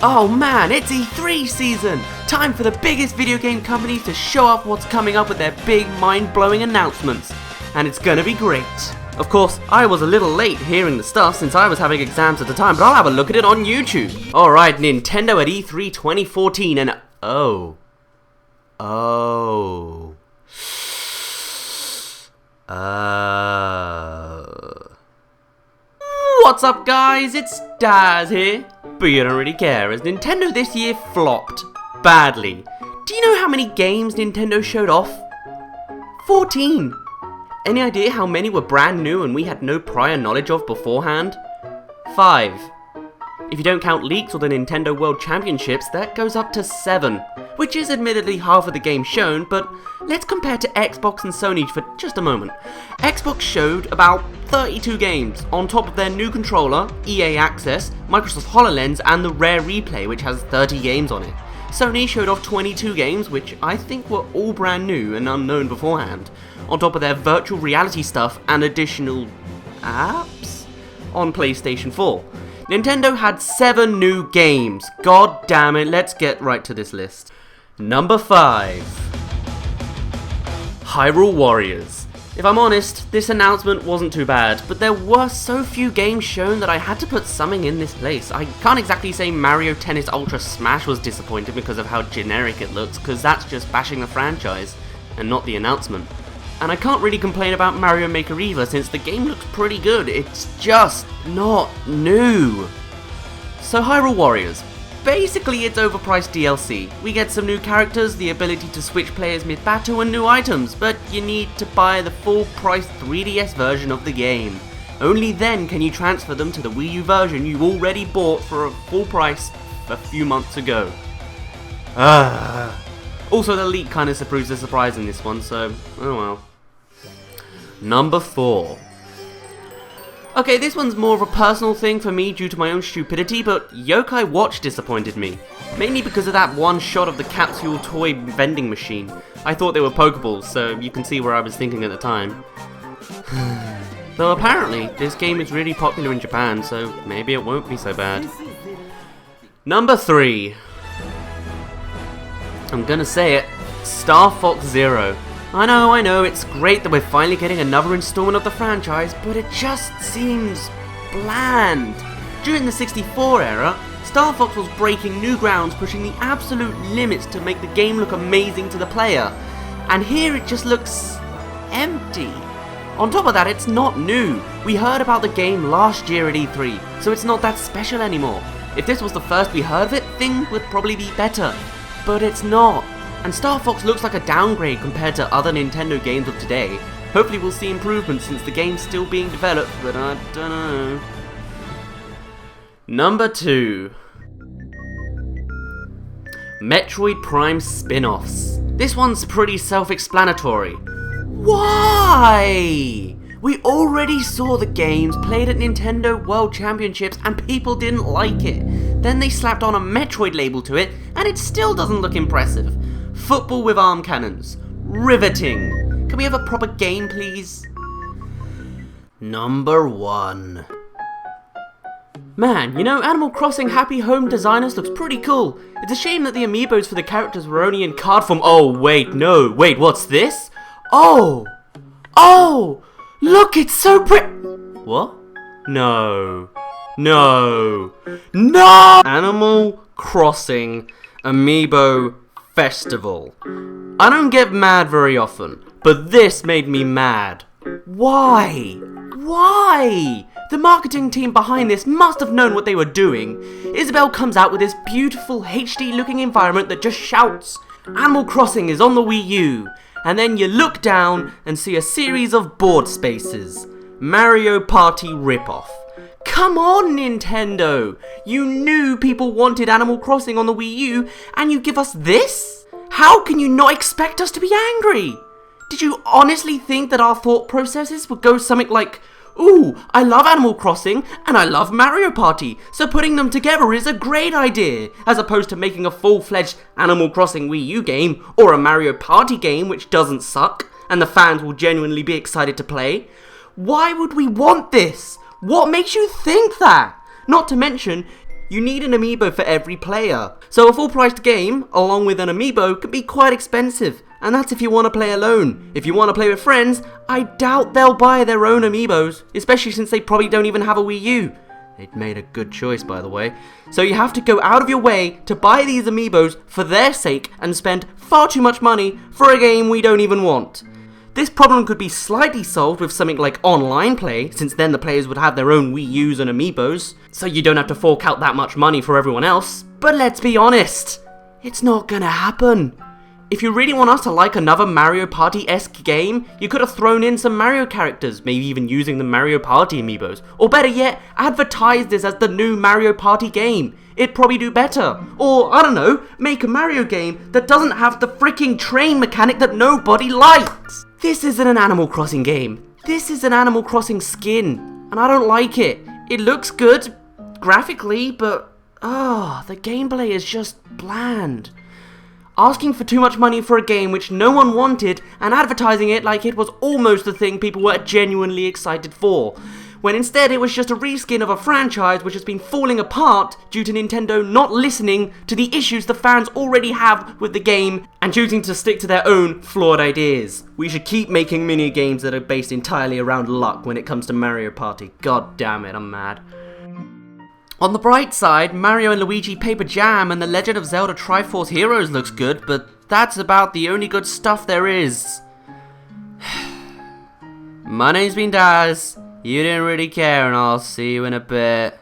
Oh man, it's E3 season! Time for the biggest video game companies to show off what's coming up with their big mind-blowing announcements. And it's gonna be great. Of course, I was a little late hearing the stuff since I was having exams at the time, but I'll have a look at it on YouTube. Alright, Nintendo at E3 2014 and... What's up guys, it's Daz here. But you don't really care, as Nintendo this year flopped. Badly. Do you know how many games Nintendo showed off? 14. Any idea how many were brand new and we had no prior knowledge of beforehand? 5. If you don't count leaks or the Nintendo World Championships, that goes up to 7. Which is admittedly half of the games shown, but let's compare to Xbox and Sony for just a moment. Xbox showed about 32 games, on top of their new controller, EA Access, Microsoft HoloLens, and the Rare Replay, which has 30 games on it. Sony showed off 22 games, which I think were all brand new and unknown beforehand, on top of their virtual reality stuff and additional apps on PlayStation 4. Nintendo had 7 new games. God damn it, let's get right to this list. Number 5. Hyrule Warriors. If I'm honest, this announcement wasn't too bad, but there were so few games shown that I had to put something in this place. I can't exactly say Mario Tennis Ultra Smash was disappointed because of how generic it looks, because that's just bashing the franchise, and not the announcement. And I can't really complain about Mario Maker either, since the game looks pretty good, it's just not new. So Hyrule Warriors. Basically it's overpriced DLC. We get some new characters, the ability to switch players mid-battle and new items, but you need to buy the full-price 3DS version of the game. Only then can you transfer them to the Wii U version you already bought for a full price a few months ago. Also the leak kinda proves the surprise in this one, so oh well. Number 4. Okay, this one's more of a personal thing for me due to my own stupidity, but Yokai Watch disappointed me. Mainly because of that one shot of the capsule toy vending machine. I thought they were Pokeballs, so you can see where I was thinking at the time. Though apparently, this game is really popular in Japan, so maybe it won't be so bad. Number 3. I'm gonna say it, Star Fox Zero. I know, it's great that we're finally getting another installment of the franchise, but it just seems bland. During the 64 era, Star Fox was breaking new grounds, pushing the absolute limits to make the game look amazing to the player. And here it just looks empty. On top of that, it's not new. We heard about the game last year at E3, so it's not that special anymore. If this was the first we heard of it, things would probably be better. But it's not. And Star Fox looks like a downgrade compared to other Nintendo games of today. Hopefully we'll see improvements since the game's still being developed, but I don't know. Number 2. Metroid Prime spin-offs. This one's pretty self-explanatory. Why? We already saw the games played at Nintendo World Championships and people didn't like it. Then they slapped on a Metroid label to it and it still doesn't look impressive. Football with arm cannons. Riveting. Can we have a proper game, please? Number 1. Man, you know, Animal Crossing Happy Home Designers looks pretty cool. It's a shame that the amiibos for the characters were only in card form. Oh, wait, no. Wait, what's this? Oh! Look, it's so pretty. What? No. Animal Crossing Amiibo Festival. I don't get mad very often, but this made me mad. Why? The marketing team behind this must have known what they were doing. Isabelle comes out with this beautiful HD looking environment that just shouts, Animal Crossing is on the Wii U. And then you look down and see a series of board spaces. Mario Party ripoff. Come on, Nintendo! You knew people wanted Animal Crossing on the Wii U, and you give us this? How can you not expect us to be angry? Did you honestly think that our thought processes would go something like, ooh, I love Animal Crossing, and I love Mario Party, so putting them together is a great idea, as opposed to making a full-fledged Animal Crossing Wii U game, or a Mario Party game which doesn't suck, and the fans will genuinely be excited to play? Why would we want this? What makes you think that? Not to mention, You need an amiibo for every player. So a full-priced game, along with an amiibo, can be quite expensive. And that's if you want to play alone. If you want to play with friends, I doubt they'll buy their own amiibos, especially since they probably don't even have a Wii U. They'd made a good choice, by the way. So you have to go out of your way to buy these amiibos for their sake and spend far too much money for a game we don't even want. This problem could be slightly solved with something like online play, since then the players would have their own Wii U's and amiibos, so you don't have to fork out that much money for everyone else. But let's be honest, it's not gonna happen. If you really want us to like another Mario Party-esque game, you could have thrown in some Mario characters, maybe even using the Mario Party amiibos. Or better yet, advertise this as the new Mario Party game. It'd probably do better. Or, I don't know, make a Mario game that doesn't have the freaking train mechanic that nobody likes. This isn't an Animal Crossing game. This is an Animal Crossing skin, and I don't like it. It looks good, graphically, but, the gameplay is just bland. Asking for too much money for a game which no one wanted and advertising it like it was almost the thing people were genuinely excited for, when instead it was just a reskin of a franchise which has been falling apart due to Nintendo not listening to the issues the fans already have with the game and choosing to stick to their own flawed ideas. We should keep making mini games that are based entirely around luck when it comes to Mario Party. God damn it, I'm mad. On the bright side, Mario and Luigi Paper Jam and The Legend of Zelda Triforce Heroes looks good, but that's about the only good stuff there is. My name's been Daz, you didn't really care, and I'll see you in a bit.